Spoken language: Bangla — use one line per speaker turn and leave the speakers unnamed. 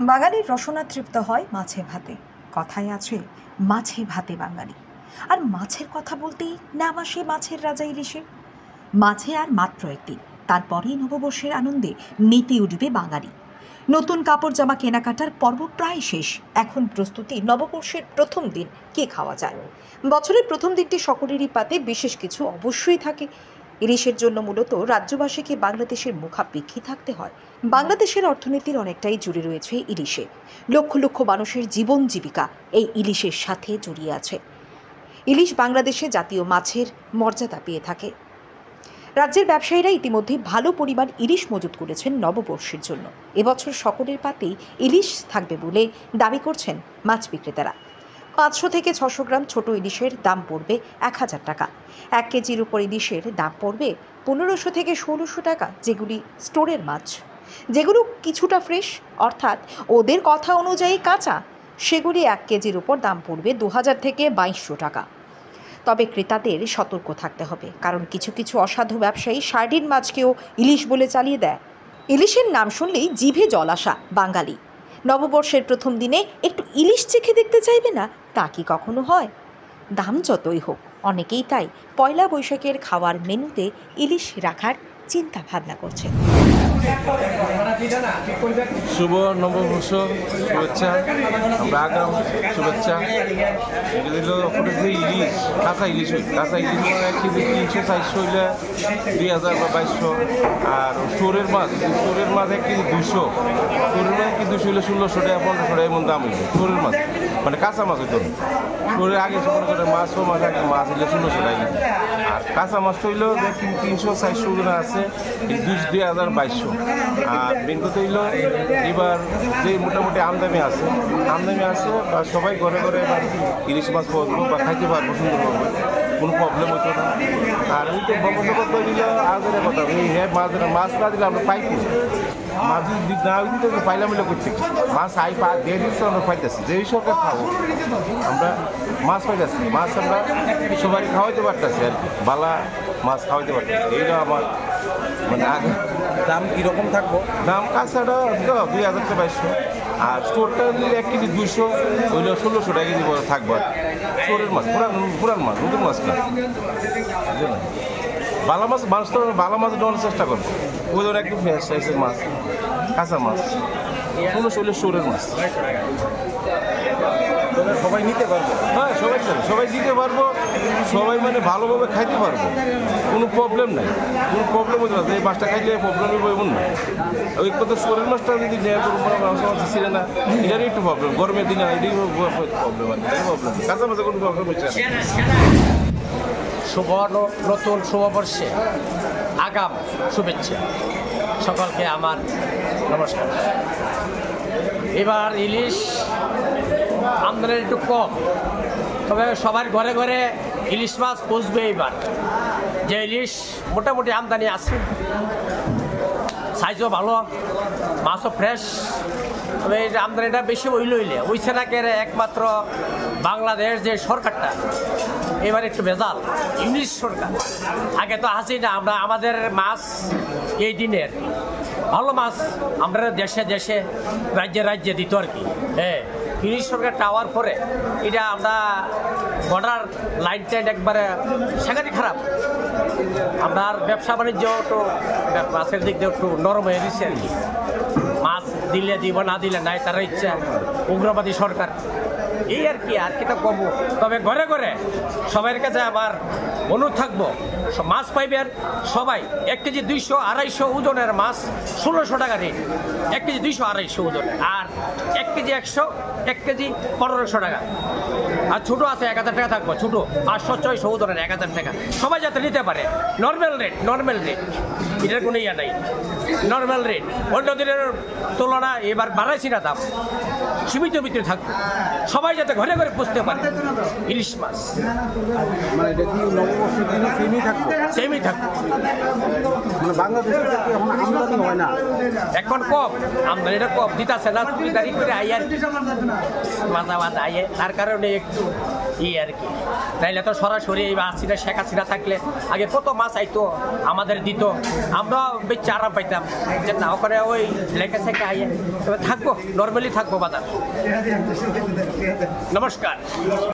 বাঙালির রসনা তৃপ্ত হয় মাছে ভাতে। কথায় আছে মাছে ভাতে বাঙালি। আর মাছের কথা বলতেই নাম আসে মাছের রাজা ইলিশের। মাঝে আর মাত্র একদিন, তারপরেই নববর্ষের আনন্দে মেতে উঠবে বাঙালি। নতুন কাপড় জামা কেনাকাটার পর্ব প্রায় শেষ। এখন প্রস্তুতি নববর্ষের প্রথম দিন কি খাওয়া যায়। বছরের প্রথম দিনটি সকলেরই পাতে বিশেষ কিছু অবশ্যই থাকে। ইলিশের জন্য মূলত রাজ্যবাসীকে বাংলাদেশের মুখাপেক্ষী থাকতে হয়। বাংলাদেশের অর্থনীতির অনেকটাই জুড়ে রয়েছে ইলিশে। লক্ষ লক্ষ মানুষের জীবন জীবিকা এই ইলিশের সাথে জড়িয়ে আছে। ইলিশ বাংলাদেশে জাতীয় মাছের মর্যাদা পেয়ে থাকে। রাজ্যের ব্যবসায়ীরা ইতিমধ্যে ভালো পরিমাণ ইলিশ মজুত করেছেন নববর্ষের জন্য। এবছর সকলের পাতেই ইলিশ থাকবে বলে দাবি করছেন মাছ বিক্রেতারা। 500 থেকে 600 গ্রাম ছোট ইলিশের দাম পড়বে 1000 টাকা। 1 কেজির উপর ইলিশের দাম পড়বে 1500 থেকে 1600 টাকা, যেগুলি স্টোরের মাছ। যেগুলো কিছুটা ফ্রেশ, অর্থাৎ ওদের কথা অনুযায়ী কাঁচা, সেগুলি 1 কেজির উপর দাম পড়বে 2000 থেকে 2200 টাকা। তবে ক্রেতাদের সতর্ক থাকতে হবে, কারণ কিছু কিছু অসাধু ব্যবসায়ী সার্ডিন মাছকেও ইলিশ বলে চালিয়ে দেয়। ইলিশের নাম শুনলেই জিভে জল আসা বাঙালি। নববর্ষের প্রথম দিনে একটু ইলিশ চেখে দেখতে চাইবে না, তা কি কখনো হয়? দাম যতই হোক, অনেকেই তাই পয়লা বৈশাখের খাওয়ার মেনুতে ইলিশ রাখার চিন্তা ভাবনা করছে।
শুভ নববর্ষ শুভেচ্ছা, আমরা আগাম শুভেচ্ছা। এটা দিল ইলিশ, কাঁচা ইলিশ হই। কাঁচা ইলিশ 1 কেজি 300 400 হইলে 2000 বা 2200। আর স্টোরের মাছ 1 কেজি 200। স্টোরের মাছ 1 কেজি 200 হইলে 1600 টাকা 1500 টাকা এমন দাম হইবে স্টোরের মাছ, মানে কাঁচা মাছ হইতো। স্টোরের আগে করে মাছ আগে মাছ হইলে 1600 টাকা। আর কাঁচা মাছটা হইলেও 300 400 গুলো আছে 2022। আর মেন কথা হইল এবার যে মোটামুটি আমদানি আছে বা সবাই ঘরে ঘরে ইলিশ মাছ পাবো বা খাইতে পারবো সুন্দরভাবে, কোনো প্রবলেম হইতো না। আর ওই তো বঙ্গোপসাগর দিলে আগের কথা, এই মাছ না দিলে আমরা পাইছি। মাছ যদি না দিতে পাইলাম মিলে করতে মাছ দেড় দিন আমরা পাইতেছি, যেই সরকার খাবো আমরা মাছ পাইতেছি। মাছ আমরা সবাই খাওয়াইতে পারতেছি, আর কি বালা মাছ খাওয়াইতে পারতেছি। এইটা আমার মানে আগে।
দাম কীরকম থাকবো?
দাম কাঁচাটা 2000 থেকে 2200। আর স্টোরটা নিলে 1 কেজি 200 হইলে 1600 টাকা কেজি থাকবো। আর স্টোরের মাছ পুরান মাছ, নতুন মাছ না। বালা মাছ তো বালা মাছ দেওয়ার চেষ্টা করবো। ওই ধরনের একটু ফ্রেশ সাইজের মাছ, কাঁচা মাছ 1600 হইলে স্টোরের মাছ।
সবাই নিতে পারবো?
হ্যাঁ, সবাই দিতে পারবো, সবাই মানে ভালোভাবে খাইতে পারবো, কোনো প্রবলেম নাই। কোনো প্রবলেম হতে পারে এই মাছটা খাইলে প্রবলেম হইব এমন না। ওই কথা স্টোরের মাছটা যদি নেয় ছিল না, এটারই একটু প্রবলেম। গরমের দিনে এটাই প্রবলেম, আর প্রবলেম কাঁচা মাছে কোনো প্রবলেম হচ্ছে না।
নতুন শুভবর্ষে আগাম শুভেচ্ছা সকলকে আমার নমস্কার। এবার ইলিশ আমদানি একটু কম, তবে সবার ঘরে ঘরে ইলিশ মাছ পৌঁছবে। এবার যে ইলিশ মোটামুটি আমদানি আছে, সাইজও ভালো, মাছও ফ্রেশ। তবে এই আমদানিটা বেশি হইছে না কেন, একমাত্র বাংলাদেশ যে সরকারটা এবার একটু ভেজাল, ইংলিশ সরকার। আগে তো হাসিনা আমরা আমাদের মাছ এই দিনের ভালো মাছ আমরা দেশে দেশে রাজ্যে দিত আর কি। হ্যাঁ, ইংলিশ সরকার টাওয়ার পরে এটা আমরা বর্ডার লাইন টাইন একবারে সাংঘাতিক খারাপ। আপনার ব্যবসা বাণিজ্য একটু মাছের দিক দিয়ে একটু নরম হয়ে দিচ্ছে আর কি। মাছ দিলে দিব, না দিলে নাই, তার ইচ্ছা। উগ্রবাদী সরকার এই আর কি তো কমবো। তবে ঘরে ঘরে সবার কাছে আমার অনুরোধ থাকবো, মাছ পাইবেন সবাই। 1 কেজি 200 250 ওজনের মাছ 1600 টাকা রেট, 1 কেজি 200 250 ওজনের। আর 1 কেজি 100, 1 কেজি 1500 টাকা। আর ছোটো আছে 1000 টাকা থাকবো, ছোটো 500 600 ওজনের 1000 টাকা। সবাই যাতে নিতে পারে। নর্মাল রেট, এটার কোনো ইয়া নাই। নর্মাল রেট অন্য দিনের তুলনা এবার বাড়াইছি না, দাম সীমিত ভিতরে থাকবে। সবাই যাতে ঘরে ঘরে পুষতে পারে ইলিশ মাছ।
মানে এটা কি নববর্ষের দিনে সেমই থাকবে? মানে বাংলাদেশে এখন আমদানি হয় না,
এখন কম আমদানিটা কম দিতেছে না, চুরিদারি করে আইয়ার মাঝা আইয়ে, তার কারণে একটু এই আর কি। নাইলে তো সরাসরি এই হাসিনা শেখ হাসিনা থাকলে আগে কত মাছ আইতো আমাদের দিত, আমরা বেশি আরাম পাইতাম যে না করে ওই লেখা থেকে আইয়ে তবে থাকবো, নর্মালি থাকবো বাজার। নমস্কার।